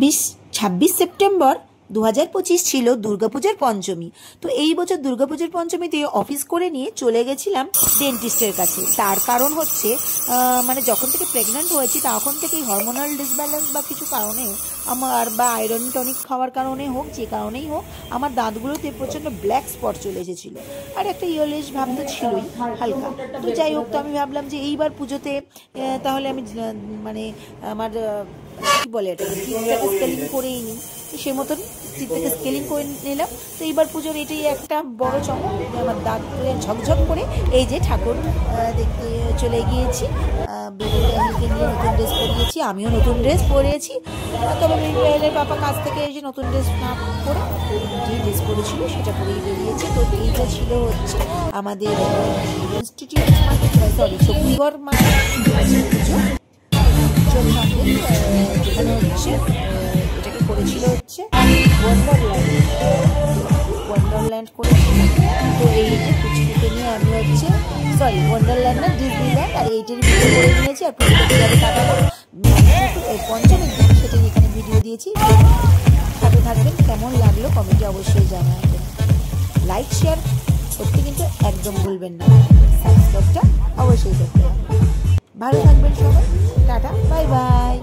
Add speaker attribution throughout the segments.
Speaker 1: 26 September 2025 ছিল দুর্গাপূজার পঞ্চমী। তো এই বছর দুর্গাপূজার পঞ্চমীতে অফিস করে নিয়ে চলে গেছিলাম ডেন্টিস্টের কাছে। তার কারণ হচ্ছে মানে যখন থেকে প্রেগন্যান্ট হয়েছি তখন থেকেই হরমোনাল ডিসব্যালেন্স বা কিছু কারণে আমার, বা আয়রন টনিক খাওয়ার কারণে হোক, যে কারণেই হোক, আমার দাঁতগুলোতে প্রচণ্ড ব্ল্যাক স্পট চলে এসেছিলো আর একটা ইয়েলোইশ ভাব তো ছিলই হালকা। তো যাই হোক, তো আমি ভাবলাম যে এইবার পুজোতে তাহলে আমি মানে আমার কী বলে এটা টিথটাকে স্কেলিং করেই নিই। সে মতন টিথটাকে স্কেলিং করে নিলাম। তো এইবার পুজোর এটাই একটা বড় চমক, আমার দাঁত ঝকঝক করে এই যে ঠাকুর দেখতে চলে গিয়েছি। বেবিকে নিয়ে নতুন ড্রেস পরিয়েছি, আমিও নতুন ড্রেস পরেছি। তবে বেবির পাপা কাছ থেকে এসে নতুন ড্রেস না পরে যে ড্রেস পরেছিল সেটা পরেই বেরিয়েছে। তো এইটা ছিল হচ্ছে আমাদের institute market, sorry Shaktigarh market পুজো, যেখানে হচ্ছে এটাকে করেছিল হচ্ছে ওয়ান্ডারল্যান্ড করেছিল। তো এই যে পুচকুকে নিয়ে আমি হচ্ছে, সরি ওয়ান্ডারল্যান্ড না, ডিজনিল্যান্ড, আর এইটারই ভিডিও করে নিয়েছি। আর পুজোটা কীভাবে কাটাবো পঞ্চমীর দিন সেটাই এখানে ভিডিও দিয়েছি। সাথে থাকবেন, কেমন লাগলো কমেন্টে অবশ্যই জানাবেন। লাইক শেয়ার করতে কিন্তু একদম ভুলবেন না, সাবস্ক্রাইবটা অবশ্যই করতে হবে। ভালো থাকবেন সবাই, টাটা, বাই বাই।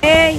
Speaker 2: Hey!